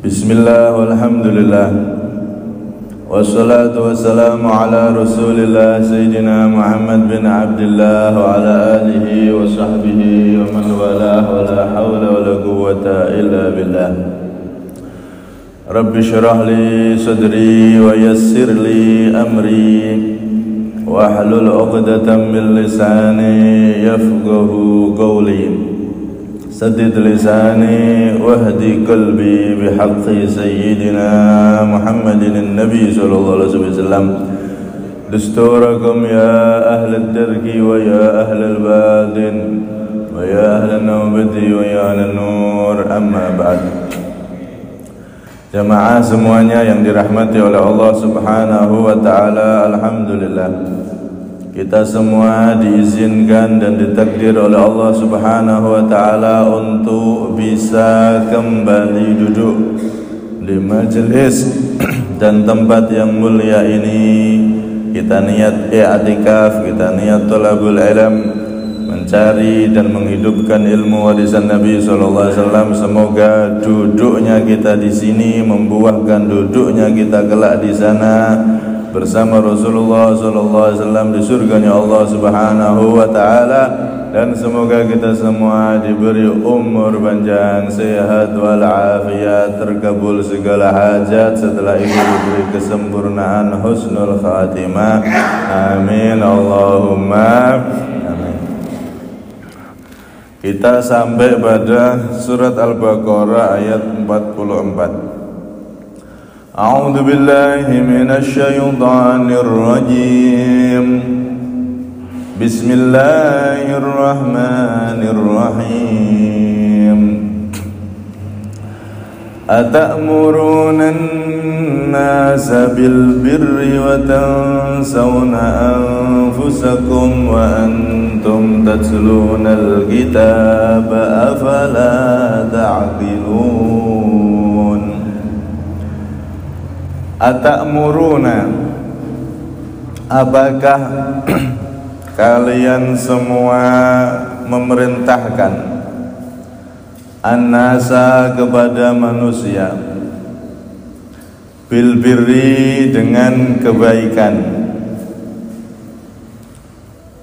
Bismillah walhamdulillah wassalatu wassalamu ala rasulillah Sayyidina Muhammad bin Abdullah wa ala alihi wa sahbihi wa man walah wa la hawla wa la quwwata illa billah. Rabbi syrah li sadri wa yassir li amri wa hlul 'uqdatam min lisani yafqahu qawli. Saddid lisani wahdi qalbi bihaqqi sayyidina Muhammadin Nabi sallallahu alaihi wasallam. Dusturakum ya ahli ad-darki wa ya ahli al-badin wa ya ahli an-nawbati wa ya ahli an-nur, amma ba'd. Jamaah semuanya yang dirahmati oleh Allah Subhanahu wa taala, alhamdulillah. Kita semua diizinkan dan ditakdir oleh Allah Subhanahu wa ta'ala untuk bisa kembali duduk di majelis dan tempat yang mulia ini. Kita niat i'tikaf, kita niat thalabul ilm, mencari dan menghidupkan ilmu warisan Nabi sallallahu alaihi wasallam. Semoga duduknya kita di sini membuahkan duduknya kita kelak di sana bersama Rasulullah sallallahu alaihi wasallam di surganya Allah Subhanahu wa taala, dan semoga kita semua diberi umur panjang, sehat wal afiat, terkabul segala hajat, setelah itu diberi kesempurnaan husnul khatimah. Amin Allahumma amin. Kita sampai pada surat Al-Baqarah ayat 44. A'udzu billahi minasy syaithanir rajim. Bismillahirrahmanirrahim. Atamuruna an-nasa bil birri wa tansawna anfusakum wa antum tatluna al-kitaba afala ta'qilun. Atamuruna, apakah kalian semua memerintahkan an-nasa kepada manusia bil birri dengan kebaikan,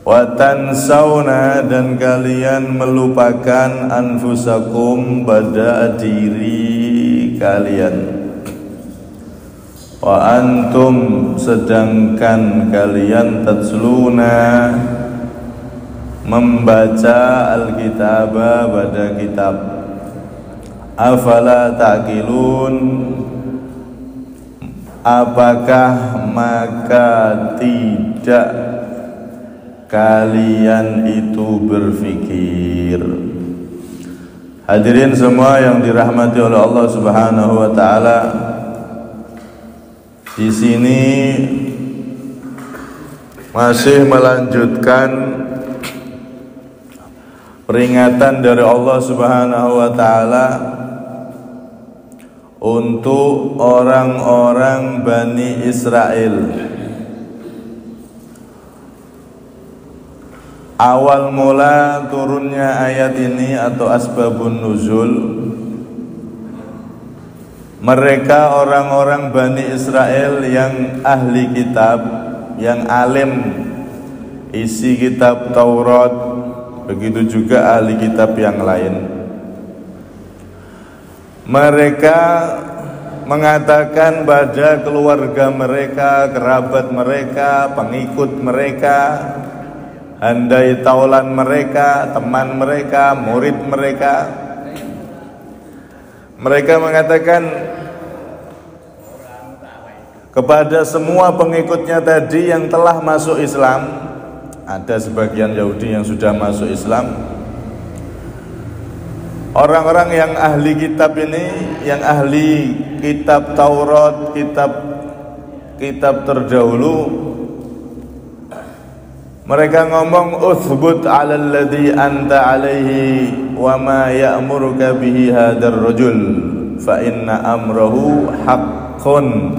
wa tansawna dan kalian melupakan anfusakum pada diri kalian, wa antum sedangkan kalian tatsluna membaca al-kitaba pada kitab. Afala ta'qilun, apakah maka tidak kalian itu berfikir? Hadirin semua yang dirahmati oleh Allah Subhanahu wa taala, di sini masih melanjutkan peringatan dari Allah Subhanahu wa taala untuk orang-orang Bani Israel. Awal mula turunnya ayat ini atau asbabun nuzul, mereka orang-orang Bani Israel yang ahli kitab, yang alim isi kitab Taurat, begitu juga ahli kitab yang lain. Mereka mengatakan pada keluarga mereka, kerabat mereka, pengikut mereka, handai taulan mereka, teman mereka, murid mereka, mereka mengatakan kepada semua pengikutnya tadi yang telah masuk Islam, ada sebagian Yahudi yang sudah masuk Islam, orang-orang yang ahli kitab ini, yang ahli kitab Taurat, kitab terdahulu, mereka ngomong uthbut 'alal ladzi anta 'alaihi wa ma ya'muruka bihi hadzal rajul fa inna amrahu haqqun.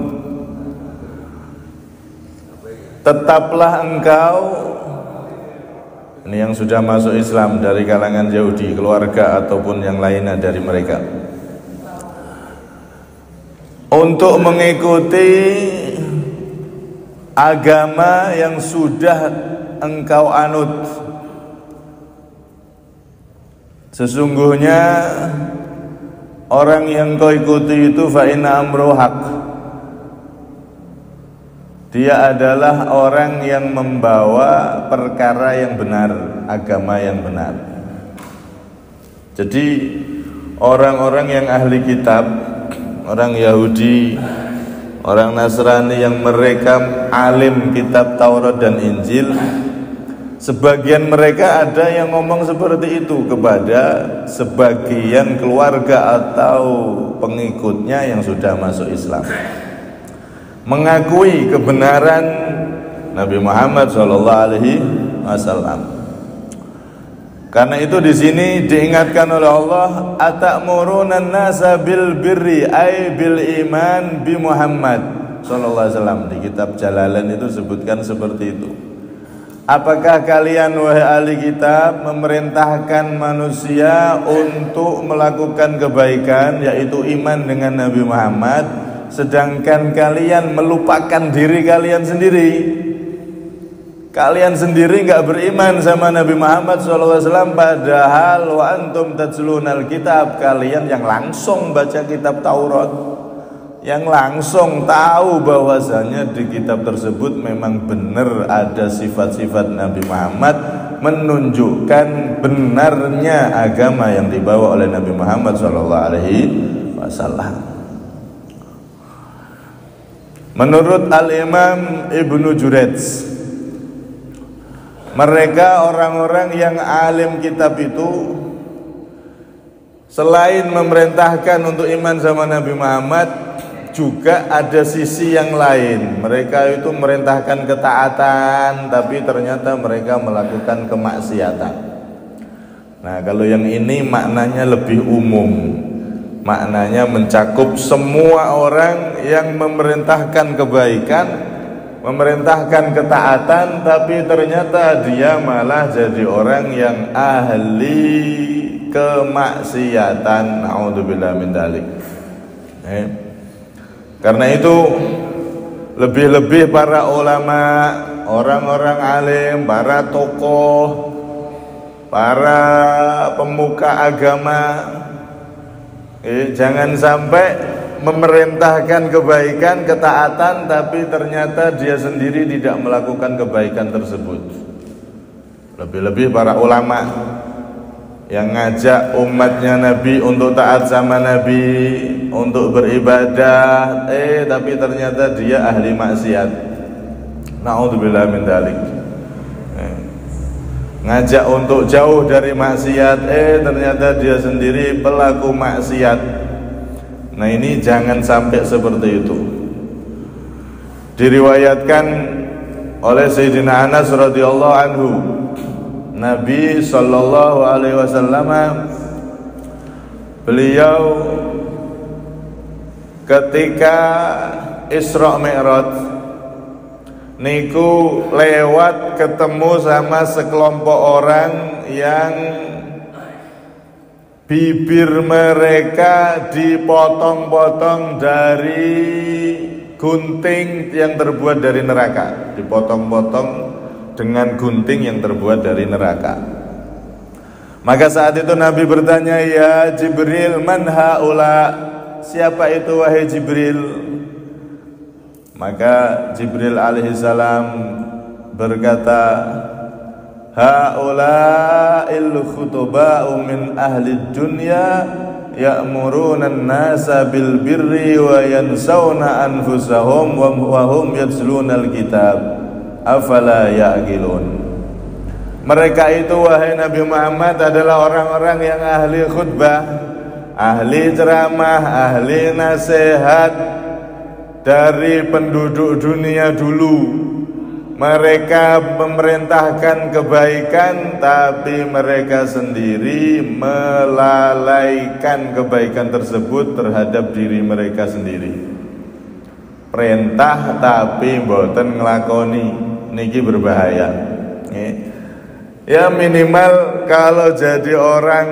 Tetaplah engkau, ini yang sudah masuk Islam dari kalangan Yahudi, keluarga ataupun yang lainnya dari mereka, untuk mengikuti agama yang sudah engkau anut. Sesungguhnya orang yang kau ikuti itu fa inna amru haq. Dia adalah orang yang membawa perkara yang benar, agama yang benar. Jadi orang-orang yang ahli kitab, orang Yahudi, orang Nasrani yang mereka alim kitab Taurat dan Injil, sebagian mereka ada yang ngomong seperti itu kepada sebagian keluarga atau pengikutnya yang sudah masuk Islam, mengakui kebenaran Nabi Muhammad SAW. Karena itu di sini diingatkan oleh Allah, atamuruna nasa bil birri ay bil iman bi Muhammad sallallahu alaihi wasallam. Di kitab Jalalain itu sebutkan seperti itu. Apakah kalian wahai ahli kitab memerintahkan manusia untuk melakukan kebaikan, yaitu iman dengan Nabi Muhammad, sedangkan kalian melupakan diri kalian sendiri? Kalian sendiri enggak beriman sama Nabi Muhammad SAW, padahal wa antum tatlunal kitab, kalian yang langsung baca kitab Taurat, yang langsung tahu bahwasanya di kitab tersebut memang benar ada sifat-sifat Nabi Muhammad, menunjukkan benarnya agama yang dibawa oleh Nabi Muhammad SAW. Menurut Al-Imam Ibnu Jurayj, mereka orang-orang yang alim kitab itu selain memerintahkan untuk iman sama Nabi Muhammad, juga ada sisi yang lain. Mereka itu memerintahkan ketaatan, tapi ternyata mereka melakukan kemaksiatan. Nah, kalau yang ini maknanya lebih umum, maknanya mencakup semua orang yang memerintahkan kebaikan, memerintahkan ketaatan, tapi ternyata dia malah jadi orang yang ahli kemaksiatan. Na'udzubillah min dzalik. Karena itu lebih-lebih para ulama, orang-orang alim, para tokoh, para pemuka agama, jangan sampai memerintahkan kebaikan, ketaatan, tapi ternyata dia sendiri tidak melakukan kebaikan tersebut. Lebih-lebih para ulama yang ngajak umatnya Nabi untuk taat sama Nabi, untuk beribadah, tapi ternyata dia ahli maksiat. Na'udzubillah min dzalik. Ngajak untuk jauh dari maksiat, ternyata dia sendiri pelaku maksiat. Nah, ini jangan sampai seperti itu. Diriwayatkan oleh Sayyidina Anas radhiyallahu anhu, Nabi sallallahu alaihi wasallam beliau ketika Isra Mi'raj niku lewat ketemu sama sekelompok orang yang bibir mereka dipotong-potong dari gunting yang terbuat dari neraka, dipotong-potong dengan gunting yang terbuat dari neraka. Maka saat itu Nabi bertanya, ya Jibril, man haula, siapa itu wahai Jibril? Maka Jibril alaihissalam berkata, haula'il khutuba'u min ahli dunya ya'muruna an-nasa bil birri wa yansawna anfusahum wa hum yatluna al-kitab afala ya'qilun. Mereka itu wahai Nabi Muhammad adalah orang-orang yang ahli khutbah, ahli ceramah, ahli nasihat dari penduduk dunia dulu. Mereka memerintahkan kebaikan, tapi mereka sendiri melalaikan kebaikan tersebut terhadap diri mereka sendiri. Perintah tapi mboten nglakoni, niki berbahaya. Ya minimal kalau jadi orang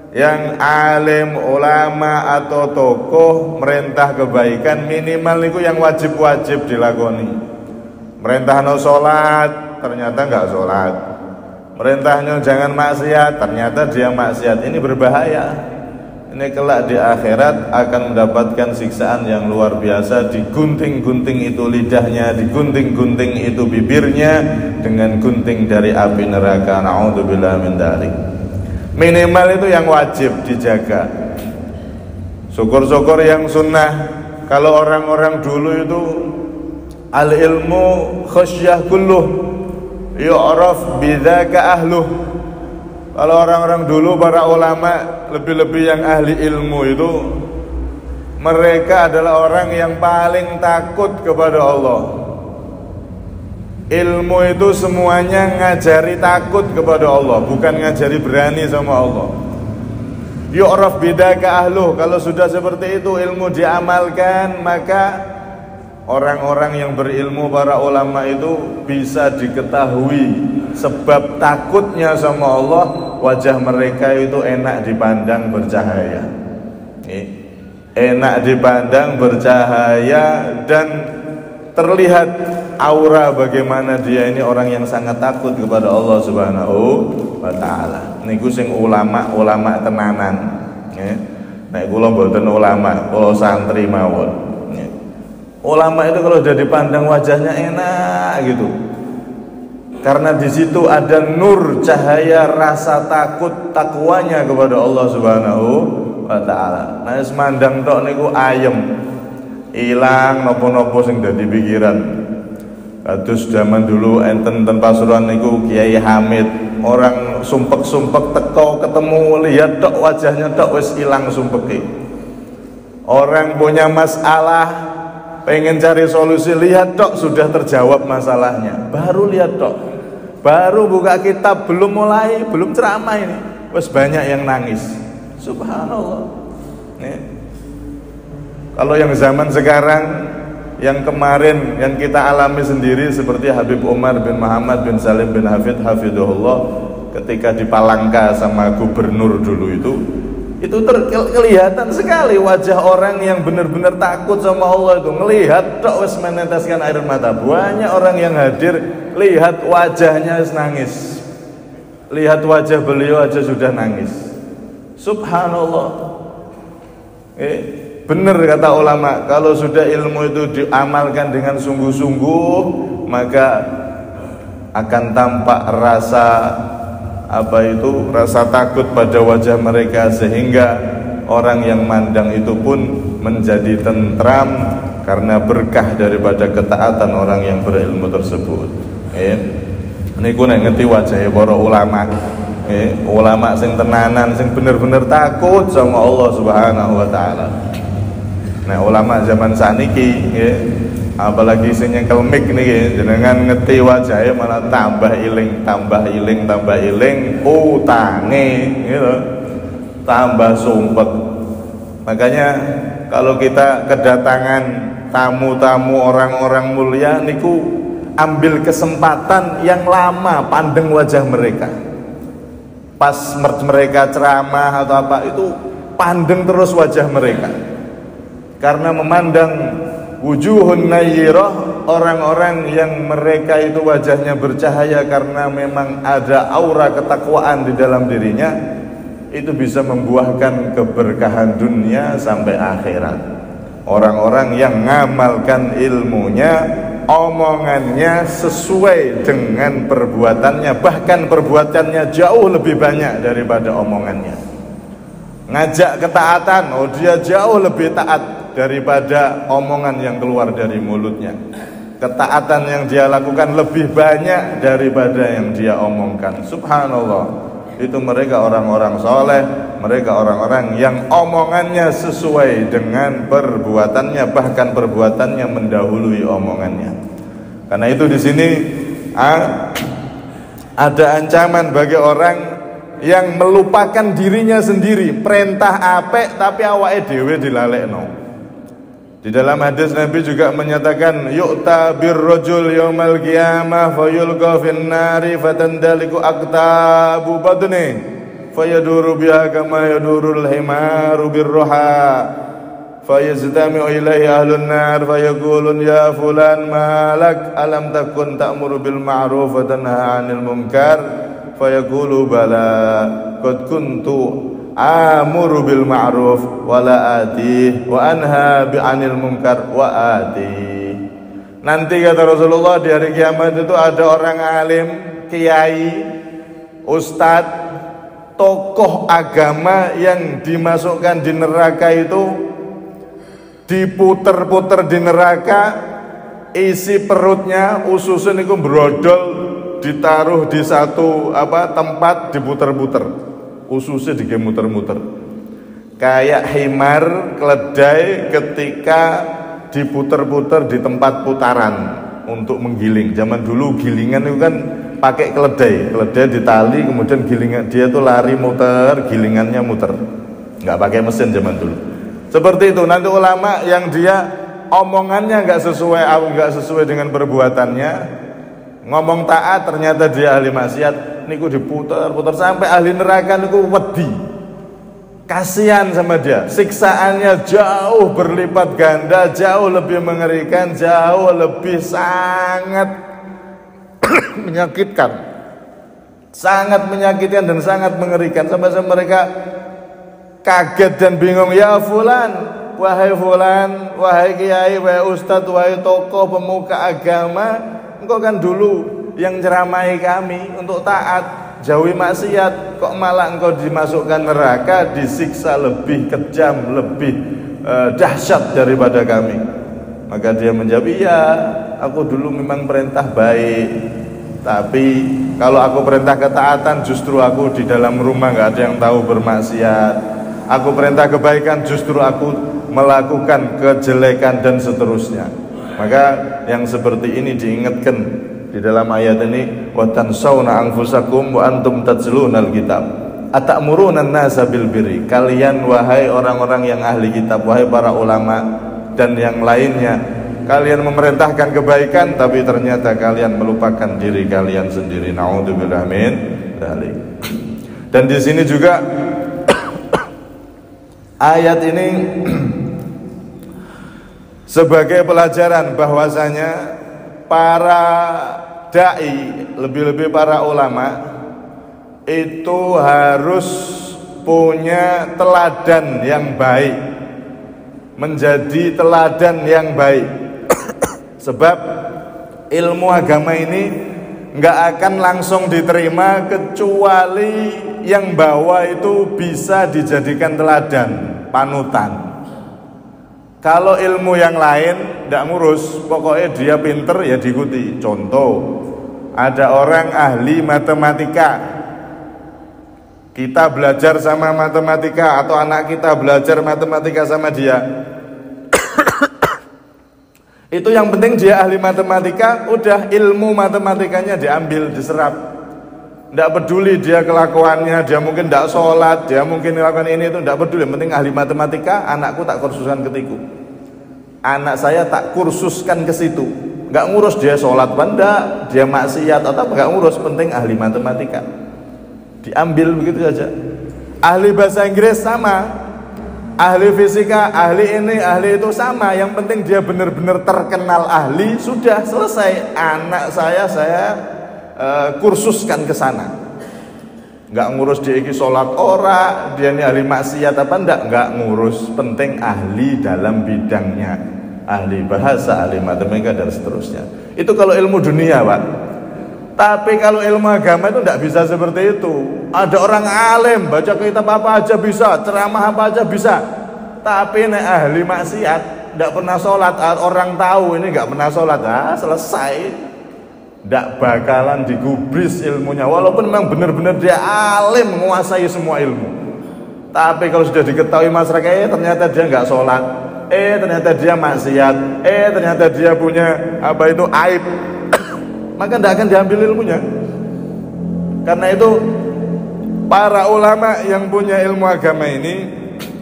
yang alim, ulama atau tokoh merintah kebaikan, minimal itu yang wajib-wajib dilakoni. Merintahnya sholat, ternyata enggak sholat. Merintahnya jangan maksiat, ternyata dia maksiat. Ini berbahaya. Ini kelak di akhirat akan mendapatkan siksaan yang luar biasa. Digunting-gunting itu lidahnya, digunting-gunting itu bibirnya dengan gunting dari api neraka. Na'udzubillah min dzalik. Minimal itu yang wajib dijaga. Syukur-syukur yang sunnah. Kalau orang-orang dulu itu al ilmu khasyah kulluh yu'raf bidzaka ahluh. Kalau orang-orang dulu para ulama, lebih-lebih yang ahli ilmu itu, mereka adalah orang yang paling takut kepada Allah. Ilmu itu semuanya ngajari takut kepada Allah, bukan ngajari berani sama Allah. Yu'raf bidzaka ahluh. Kalau sudah seperti itu ilmu diamalkan, maka orang-orang yang berilmu, para ulama itu bisa diketahui sebab takutnya sama Allah. Wajah mereka itu enak dipandang, bercahaya, enak dipandang, bercahaya, dan terlihat aura bagaimana dia ini orang yang sangat takut kepada Allah Subhanahu wa taala. Niku sing ulama tenanan. Nek kula mboten ulama, kula santri mawon. Ulama itu kalau sudah dipandang wajahnya enak gitu. Karena di situ ada nur, cahaya, rasa takut, takwanya kepada Allah Subhanahu wa taala. Nah, semandang tok niku ayem. Ilang nopo-nopo sing dadi pikiran. Kados zaman dulu enten Pasuruan niku Kiai Hamid, orang sumpek-sumpek teko ketemu lihat tok wajahnya tok wis ilang sumpeke. Orang punya masalah pengen cari solusi, lihat tok sudah terjawab masalahnya. Baru lihat tok, baru buka kitab, belum mulai, belum ceramah ini wis banyak yang nangis. Subhanallah. Kalau yang zaman sekarang, yang kemarin yang kita alami sendiri seperti Habib Umar bin Muhammad bin Salim bin Hafid hafidhullah ketika di Palangka sama gubernur dulu itu kelihatan sekali wajah orang yang benar-benar takut sama Allah itu. Ngelihat tok wis meneteskan air mata. Banyak orang yang hadir lihat wajahnya wis nangis. Lihat wajah beliau aja sudah nangis. Subhanallah. Benar kata ulama, kalau sudah ilmu itu diamalkan dengan sungguh-sungguh, maka akan tampak rasa rasa takut pada wajah mereka, sehingga orang yang mandang itu pun menjadi tentram karena berkah daripada ketaatan orang yang berilmu tersebut. Niku nek ngerti wajah para ulama, ulama sing tenanan, sing bener-bener takut sama Allah Subhanahu wa taala. Nah, ulama zaman saniki apalagi sing nyekel mik niki jenengan ngerti wajahnya malah tambah iling, utange gitu, tambah sumpek. Makanya kalau kita kedatangan tamu-tamu orang-orang mulia niku ambil kesempatan yang lama pandang wajah mereka. Pas mereka ceramah atau apa itu pandang terus wajah mereka. Karena memandang wujuhun nayyirah, orang-orang yang mereka itu wajahnya bercahaya karena memang ada aura ketakwaan di dalam dirinya, itu bisa membuahkan keberkahan dunia sampai akhirat. Orang-orang yang ngamalkan ilmunya, omongannya sesuai dengan perbuatannya, bahkan perbuatannya jauh lebih banyak daripada omongannya. Ngajak ketaatan, dia jauh lebih taat daripada omongan yang keluar dari mulutnya. Ketaatan yang dia lakukan lebih banyak daripada yang dia omongkan. Subhanallah. Itu mereka orang-orang soleh, mereka orang-orang yang omongannya sesuai dengan perbuatannya, bahkan perbuatannya mendahului omongannya. Karena itu di sini ada ancaman bagi orang yang melupakan dirinya sendiri, perintah apik tapi awake dhewe dilalekno. Di dalam hadis Nabi juga menyatakan yu'ta birrajul yaumal qiyamah fayulqa fin nari fatandaliku aqtabu badni fayaduru biha kama yadurul himaru birruha fayajtami'u ilaihi ahlun nar fayaqulun ya fulan malak alam takun ta'muru bil ma'ruf wa tanha 'anil munkar fayaqulu bala qad kuntu amuru bil ma'ruf wa la atih wa anha 'anil munkar wa atih. Nanti kata Rasulullah di hari kiamat itu ada orang alim, kiai, ustadz, tokoh agama yang dimasukkan di neraka itu diputer-puter di neraka, isi perutnya ususnya itu brodol, ditaruh di satu tempat diputer-puter, ususnya digemuter-muter kayak himar keledai ketika diputer-puter di tempat putaran untuk menggiling. Zaman dulu gilingan itu kan pakai keledai ditali, kemudian gilingan dia tuh lari muter, gilingannya muter, nggak pakai mesin zaman dulu. Seperti itu. Nanti ulama yang dia omongannya nggak sesuai dengan perbuatannya, ngomong taat ternyata dia ahli maksiat, niku diputer-puter sampai ahli neraka niku wedi. Kasihan sama dia, siksaannya jauh berlipat ganda, jauh lebih mengerikan, jauh lebih sangat menyakitkan, dan sangat mengerikan. Sampai mereka kaget dan bingung. Ya fulan, wahai kiai, wahai ustadz, wahai tokoh pemuka agama, engkau kan dulu yang ceramai kami untuk taat, jauhi maksiat, kok malah engkau dimasukkan neraka, disiksa lebih kejam, lebih dahsyat daripada kami. Maka dia menjawab, iya, aku dulu memang perintah baik, tapi kalau aku perintah ketaatan justru aku di dalam rumah gak ada yang tahu bermaksiat. Aku perintah kebaikan justru aku melakukan kejelekan dan seterusnya. Maka yang seperti ini diingatkan di dalam ayat ini, wa tansawna anfusakum wa antum tatlunal kitab atamuruna an-nasa bil birri. Kalian wahai orang-orang yang ahli kitab, wahai para ulama dan yang lainnya, kalian memerintahkan kebaikan tapi ternyata kalian melupakan diri kalian sendiri. Naudzubillah min dzalik. Dan di sini juga ayat ini sebagai pelajaran bahwasanya para dai, lebih-lebih para ulama itu harus punya teladan yang baik, menjadi teladan yang baik. Sebab ilmu agama ini nggak akan langsung diterima kecuali yang bawa itu bisa dijadikan teladan, panutan. Kalau ilmu yang lain tidak ngurus, pokoknya dia pinter ya diikuti. Contoh, ada orang ahli matematika, kita belajar sama matematika, atau anak kita belajar matematika sama dia. Itu yang penting dia ahli matematika, udah ilmu matematikanya diambil, diserap. Tidak peduli dia kelakuannya, dia mungkin tidak sholat, dia mungkin melakukan ini itu, tidak peduli. Yang penting ahli matematika, anakku tak kursuskan ketiku, anak saya tak kursuskan ke situ. Nggak ngurus dia sholat benda, dia maksiat atau apa, nggak ngurus, penting ahli matematika, diambil begitu saja. Ahli bahasa Inggris sama, ahli fisika, ahli ini, ahli itu sama. Yang penting dia benar-benar terkenal ahli, sudah selesai. Anak saya kursuskan ke sana. Nggak ngurus dia iki sholat ora, dia ini ahli maksiat apa enggak ngurus, penting ahli dalam bidangnya, ahli bahasa, ahli matematika dan seterusnya. Itu kalau ilmu dunia, Pak. Tapi kalau ilmu agama itu enggak bisa seperti itu. Ada orang alim, baca kitab apa aja bisa, ceramah apa aja bisa. Tapi nek ahli maksiat, enggak pernah sholat, orang tahu ini enggak pernah sholat, selesai. Tidak bakalan digubris ilmunya, walaupun memang benar-benar dia alim, menguasai semua ilmu. Tapi kalau sudah diketahui masyarakat, ternyata dia nggak sholat, ternyata dia maksiat, ternyata dia punya aib, maka tidak akan diambil ilmunya. Karena itu para ulama yang punya ilmu agama ini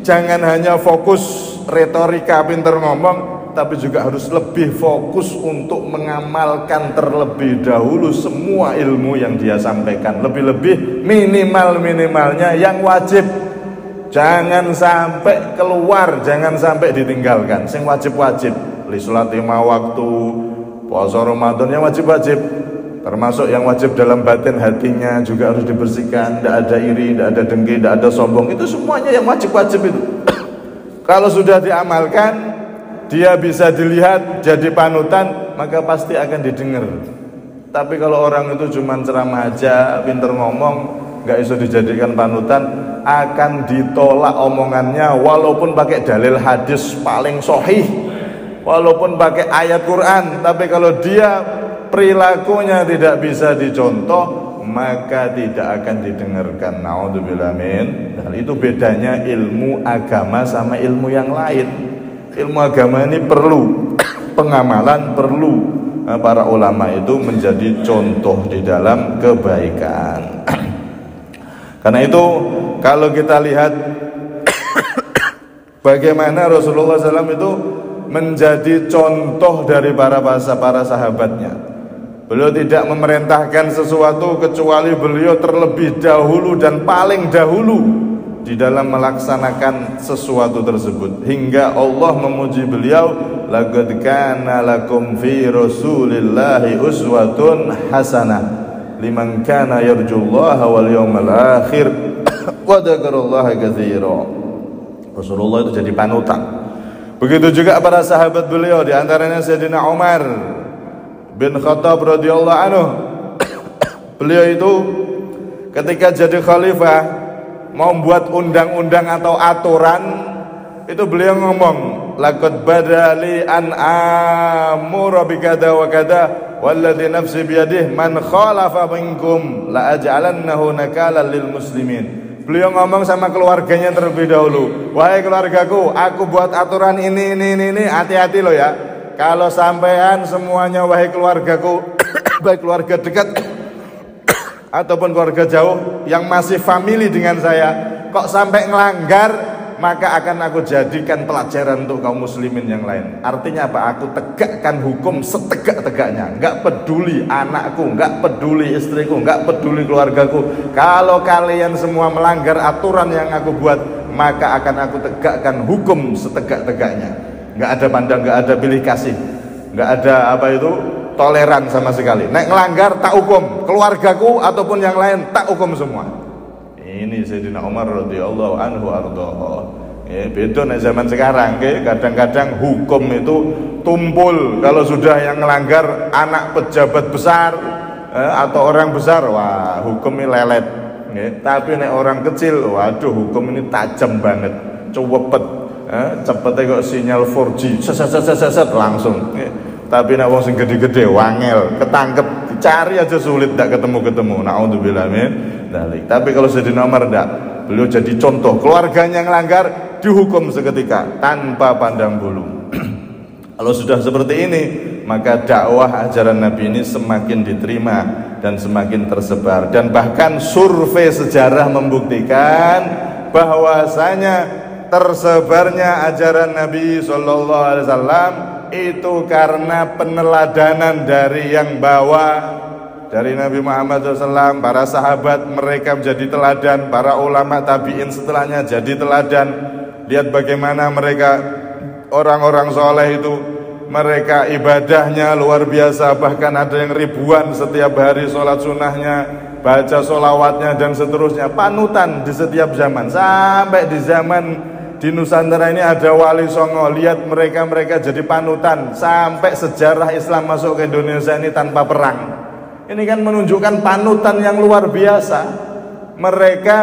jangan hanya fokus retorika, pinter ngomong, tapi juga harus lebih fokus untuk mengamalkan terlebih dahulu semua ilmu yang dia sampaikan. Lebih-lebih minimalnya yang wajib. Jangan sampai keluar, jangan sampai ditinggalkan. Sing wajib-wajib, li sholat 5 waktu, puasa Ramadan yang wajib-wajib. Termasuk yang wajib dalam batin hatinya juga harus dibersihkan. Tidak ada iri, tidak ada dengki, tidak ada sombong. Itu semuanya yang wajib-wajib itu. Kalau sudah diamalkan, dia bisa dilihat jadi panutan, maka pasti akan didengar. Tapi kalau orang itu cuma ceramah aja, pinter ngomong, nggak bisa dijadikan panutan, akan ditolak omongannya walaupun pakai dalil hadis paling sahih, walaupun pakai ayat Quran. Tapi kalau dia perilakunya tidak bisa dicontoh, maka tidak akan didengarkan. Naudzubillah min. Dan itu bedanya ilmu agama sama ilmu yang lain. Ilmu agama ini perlu pengamalan, perlu para ulama itu menjadi contoh di dalam kebaikan. Karena itu kalau kita lihat bagaimana Rasulullah SAW itu menjadi contoh dari para sahabatnya. Beliau tidak memerintahkan sesuatu kecuali beliau terlebih dahulu dan paling dahulu di dalam melaksanakan sesuatu tersebut, hingga Allah memuji beliau, laqad kana lakum fi rasulillahi uswatun hasanah liman kana yarjullaha wal yawmal akhir wa dzakarallaha katsira. Rasulullah itu jadi panutan. Begitu juga para sahabat beliau, di antaranya Sayyidina Umar bin Khattab radhiyallahu anhu. Beliau itu ketika jadi khalifah mau buat undang-undang atau aturan, itu beliau ngomong, laqad badali an amura bi kada wa kada walladzi nafsi biyadihi man khalafa minkum la aj'alannahu nakalan lil muslimin. Beliau ngomong sama keluarganya terlebih dahulu, wahai keluargaku, aku buat aturan ini, hati-hati lo ya. Kalau sampean semuanya, wahai keluargaku, baik keluarga dekat ataupun keluarga jauh yang masih family dengan saya, kok sampai ngelanggar, maka akan aku jadikan pelajaran untuk kaum muslimin yang lain. Artinya apa? Aku tegakkan hukum setegak-tegaknya. Enggak peduli anakku, enggak peduli istriku, enggak peduli keluargaku. Kalau kalian semua melanggar aturan yang aku buat, maka akan aku tegakkan hukum setegak-tegaknya. Nggak ada pandang, nggak ada pilih kasih, nggak ada toleran sama sekali. Nek ngelanggar tak hukum, keluargaku ataupun yang lain tak hukum semua. Ini Sayyidina Umar radhiyallahu anhu ardhah. Beda nek zaman sekarang, kadang-kadang hukum itu tumpul. Kalau sudah yang ngelanggar anak pejabat besar atau orang besar, wah hukumnya lelet. Tapi nek orang kecil, waduh hukum ini tajam banget, cepet. Cepetnya kok sinyal 4G set langsung. Tapi nek wong sing gede-gede wangel, ketangkep, cari aja sulit, tidak ketemu. Naudzubillah min dzalik. Tapi kalau Sayyidina Umar tidak, beliau jadi contoh. Keluarganya yang melanggar dihukum seketika tanpa pandang bulu. Kalau sudah seperti ini, maka dakwah ajaran Nabi ini semakin diterima dan semakin tersebar. Dan bahkan survei sejarah membuktikan bahwasanya tersebarnya ajaran Nabi Sallallahu Alaihi Wasallam itu karena peneladanan dari yang bawah, dari Nabi Muhammad SAW, para sahabat mereka menjadi teladan, para ulama tabiin setelahnya jadi teladan. Lihat bagaimana mereka orang-orang soleh itu, mereka ibadahnya luar biasa, bahkan ada yang ribuan setiap hari sholat sunnahnya, baca sholawatnya dan seterusnya, panutan di setiap zaman. Sampai di zaman di Nusantara ini ada wali songo, lihat mereka jadi panutan. Sampai sejarah Islam masuk ke Indonesia ini tanpa perang. Ini kan menunjukkan panutan yang luar biasa. Mereka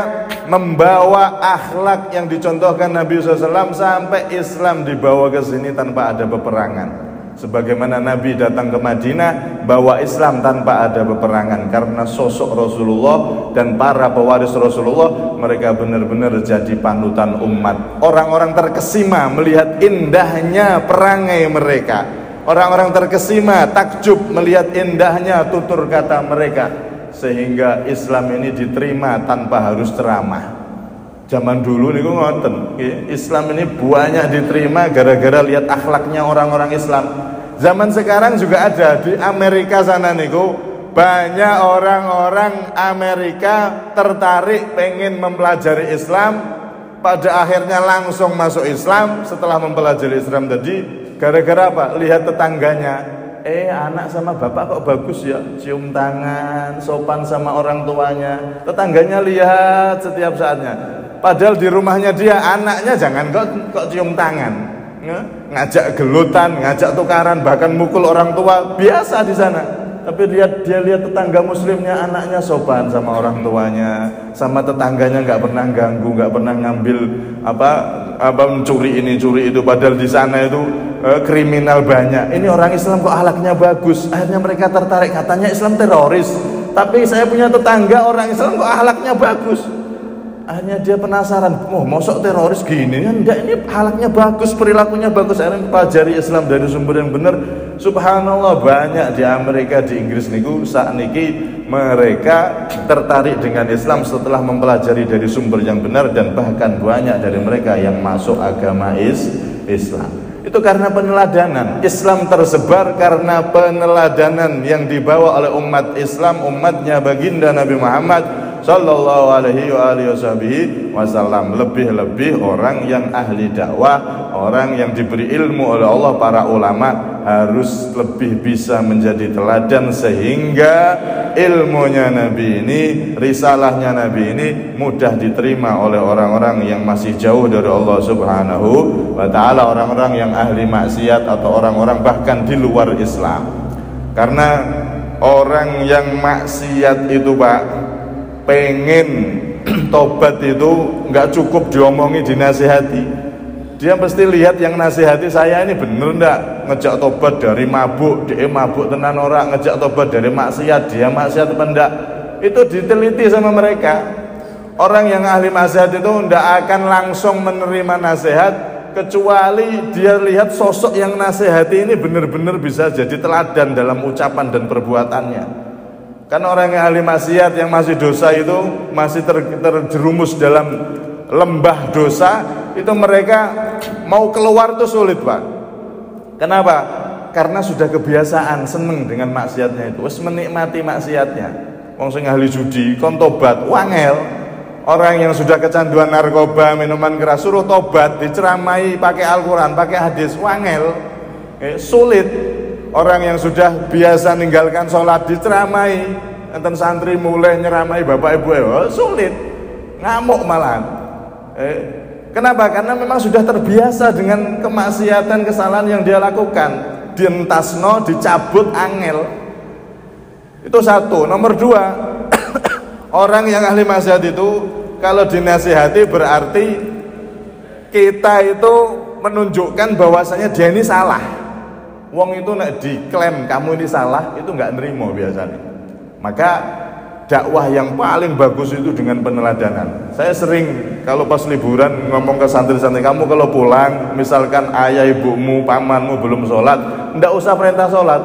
membawa akhlak yang dicontohkan Nabi SAW sampai Islam dibawa ke sini tanpa ada peperangan. Sebagaimana Nabi datang ke Madinah bawa Islam tanpa ada peperangan, karena sosok Rasulullah dan para pewaris Rasulullah, mereka benar-benar jadi panutan umat. Orang-orang terkesima melihat indahnya perangai mereka. Orang-orang terkesima, takjub melihat indahnya tutur kata mereka, sehingga Islam ini diterima tanpa harus ceramah. Zaman dulu niku ngoten, Islam ini banyak diterima gara-gara lihat akhlaknya orang-orang Islam. Zaman sekarang juga ada di Amerika sana niku, banyak orang-orang Amerika tertarik pengen mempelajari Islam, pada akhirnya langsung masuk Islam setelah mempelajari Islam tadi. Gara-gara apa? Lihat tetangganya, anak sama bapak kok bagus ya, cium tangan, sopan sama orang tuanya. Tetangganya lihat setiap saatnya. Padahal di rumahnya dia, anaknya jangan kok cium tangan, ngajak gelutan, ngajak tukaran, bahkan mukul orang tua, biasa di sana. Tapi dia lihat tetangga muslimnya, anaknya sopan sama orang tuanya, sama tetangganya nggak pernah ganggu, nggak pernah ngambil apa mencuri ini curi itu. Padahal di sana itu kriminal banyak. Ini orang Islam kok akhlaknya bagus. Akhirnya mereka tertarik, katanya Islam teroris, tapi saya punya tetangga orang Islam kok akhlaknya bagus. Akhirnya dia penasaran, mosok teroris gini kan? Enggak, ini akhlaknya bagus, perilakunya bagus. Akhirnya pelajari Islam dari sumber yang benar. Subhanallah, banyak di Amerika, di Inggris niku saat niki mereka tertarik dengan Islam setelah mempelajari dari sumber yang benar, dan bahkan banyak dari mereka yang masuk agama Islam. Itu karena peneladanan. Islam tersebar karena peneladanan yang dibawa oleh umat Islam, umatnya baginda Nabi Muhammad sallallahu alaihi wasallam. Lebih-lebih orang yang ahli dakwah, orang yang diberi ilmu oleh Allah, para ulama, harus lebih bisa menjadi teladan sehingga ilmunya Nabi ini, risalahnya Nabi ini mudah diterima oleh orang-orang yang masih jauh dari Allah Subhanahu wa ta'ala, orang-orang yang ahli maksiat atau orang-orang bahkan di luar Islam. Karena orang yang maksiat itu Pak, pengen tobat itu nggak cukup diomongi, dinasihati. Dia mesti lihat yang nasihati saya ini bener ndak, ngejak tobat dari mabuk, dia mabuk tenan orang, ngejak tobat dari maksiat, dia maksiat apa ndak. Itu diteliti sama mereka. Orang yang ahli maksiat itu ndak akan langsung menerima nasihat kecuali dia lihat sosok yang nasihati ini benar-benar bisa jadi teladan dalam ucapan dan perbuatannya. Karena orang yang ahli maksiat, yang masih dosa itu, masih terjerumus dalam lembah dosa, itu mereka mau keluar tuh sulit Pak. Kenapa? Karena sudah kebiasaan seneng dengan maksiatnya itu, wis menikmati maksiatnya. Wong sing ahli judi kon tobat wangel. Orang yang sudah kecanduan narkoba, minuman keras, suruh tobat, diceramai pakai Al-Quran, pakai hadis, wangel, sulit. Orang yang sudah biasa ninggalkan sholat diceramai, enten santri mulai nyeramai bapak ibu, sulit, ngamuk malahan. Kenapa? Karena memang sudah terbiasa dengan kemaksiatan, kesalahan yang dia lakukan. Dientasno, dicabut, angel. Itu satu. Nomor dua, orang yang ahli maksiat itu kalau dinasihati berarti kita itu menunjukkan bahwasanya dia ini salah. Wong itu nak diklaim kamu ini salah, itu nggak nerimo biasanya. Maka dakwah yang paling bagus itu dengan peneladanan. Saya sering kalau pas liburan ngomong ke santri-santri, kamu kalau pulang misalkan ayah ibumu, pamanmu belum sholat, ndak usah perintah sholat.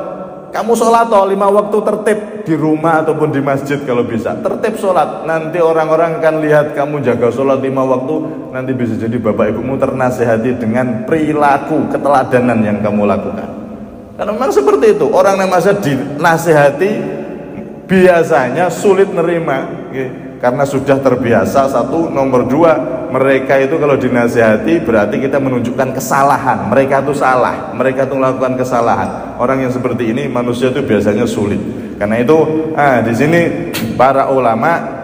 Kamu sholat 5 waktu tertib di rumah ataupun di masjid kalau bisa. Tertib sholat, nanti orang-orang akan lihat kamu jaga sholat 5 waktu. Nanti bisa jadi bapak ibumu ternasihati dengan perilaku keteladanan yang kamu lakukan. Karena memang seperti itu, orang yang masa dinasihati biasanya sulit nerima, karena sudah terbiasa. Satu, nomor dua, mereka itu kalau dinasihati berarti kita menunjukkan kesalahan. Mereka itu salah, mereka itu melakukan kesalahan. Orang yang seperti ini manusia itu biasanya sulit. Karena itu, di sini para ulama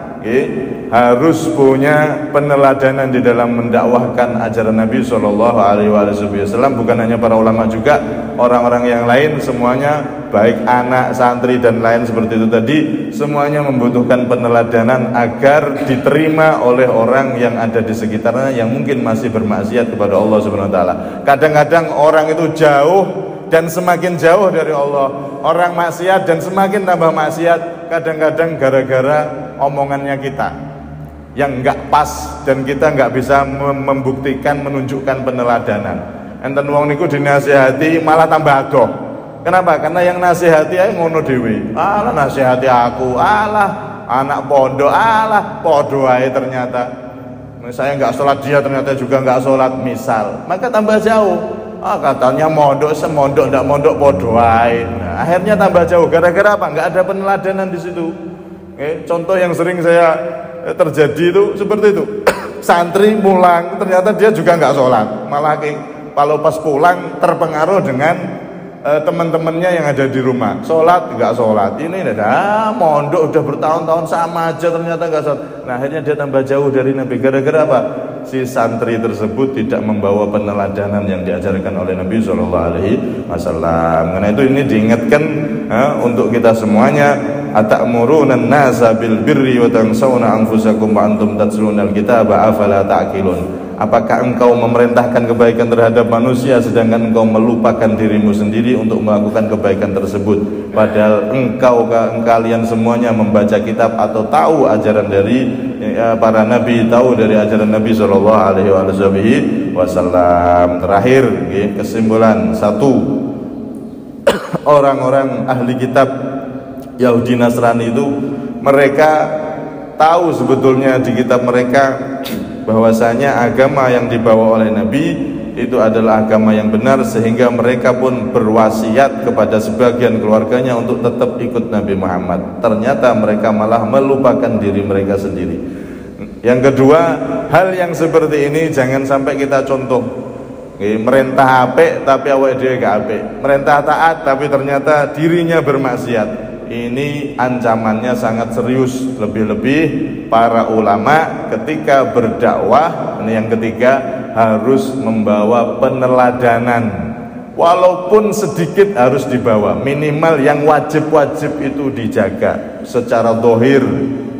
harus punya peneladanan di dalam mendakwahkan ajaran Nabi Shallallahu Alaihi Wasallam. Bukan hanya para ulama, juga orang-orang yang lain semuanya, baik anak, santri dan lain seperti itu tadi, semuanya membutuhkan peneladanan agar diterima oleh orang yang ada di sekitarnya yang mungkin masih bermaksiat kepada Allah Subhanahu Wa Taala. Kadang-kadang orang itu jauh dan semakin jauh dari Allah, orang maksiat dan semakin tambah maksiat. Kadang-kadang gara-gara omongannya kita yang nggak pas dan kita nggak bisa membuktikan, menunjukkan peneladanan. Enten wong niku dinasihati malah tambah adoh. Kenapa? Karena yang nasihati ae ngono dhewe. Alah nasihati aku, alah anak pondok, alah podo ae ternyata. Saya nggak sholat, dia ternyata juga nggak sholat misal, maka tambah jauh. Katanya mondok semondok ndak mondok podoai. Nah, akhirnya tambah jauh. Gara-gara apa? Nggak ada peneladanan di situ. Contoh yang sering saya terjadi itu seperti itu. Santri pulang, ternyata dia juga nggak sholat. Malah kalau pas pulang terpengaruh dengan teman-temannya yang ada di rumah. Sholat nggak sholat. Ini mondok udah bertahun-tahun sama aja ternyata nggak sholat. Nah akhirnya dia tambah jauh dari Nabi. Gara-gara apa? Si santri tersebut tidak membawa peneladanan yang diajarkan oleh Nabi SAW. Karena itu ini diingatkan untuk kita semuanya. Atamuruna an-nasa bil birri wa tansawna anfusakum wa antum tatluna al-kitaba afala ta'qilun. Apakah engkau memerintahkan kebaikan terhadap manusia sedangkan engkau melupakan dirimu sendiri untuk melakukan kebaikan tersebut, padahal kalian semuanya membaca kitab atau tahu ajaran dari para nabi, tahu dari ajaran Nabi sallallahu alaihi wasallam. Terakhir, kesimpulan satu, orang-orang ahli kitab Yahudi Nasrani itu mereka tahu sebetulnya di kitab mereka bahwasanya agama yang dibawa oleh Nabi itu adalah agama yang benar, sehingga mereka pun berwasiat kepada sebagian keluarganya untuk tetap ikut Nabi Muhammad. Ternyata mereka malah melupakan diri mereka sendiri. Yang kedua, hal yang seperti ini jangan sampai kita contoh. Merintah apik tapi awake dhewe gak apik, merintah taat tapi ternyata dirinya bermaksiat. Ini ancamannya sangat serius. Lebih-lebih para ulama ketika berdakwah, ini yang ketiga, harus membawa peneladanan. Walaupun sedikit harus dibawa, minimal yang wajib-wajib itu dijaga. Secara zahir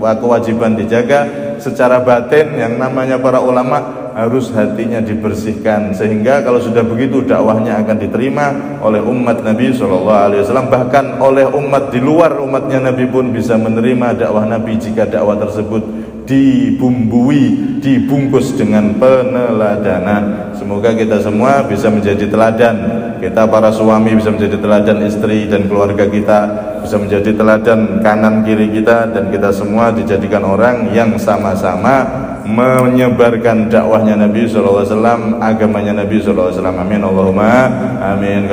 kewajiban dijaga, secara batin yang namanya para ulama harus hatinya dibersihkan, sehingga kalau sudah begitu dakwahnya akan diterima oleh umat Nabi SAW. Bahkan oleh umat di luar umatnya Nabi pun bisa menerima dakwah Nabi jika dakwah tersebut dibumbui, dibungkus dengan peneladanan. Semoga kita semua bisa menjadi teladan. Kita para suami bisa menjadi teladan istri dan keluarga kita, bisa menjadi teladan kanan kiri kita, dan kita semua dijadikan orang yang sama-sama menyebarkan dakwahnya Nabi SAW, agamanya Nabi SAW. Amin Allahumma amin.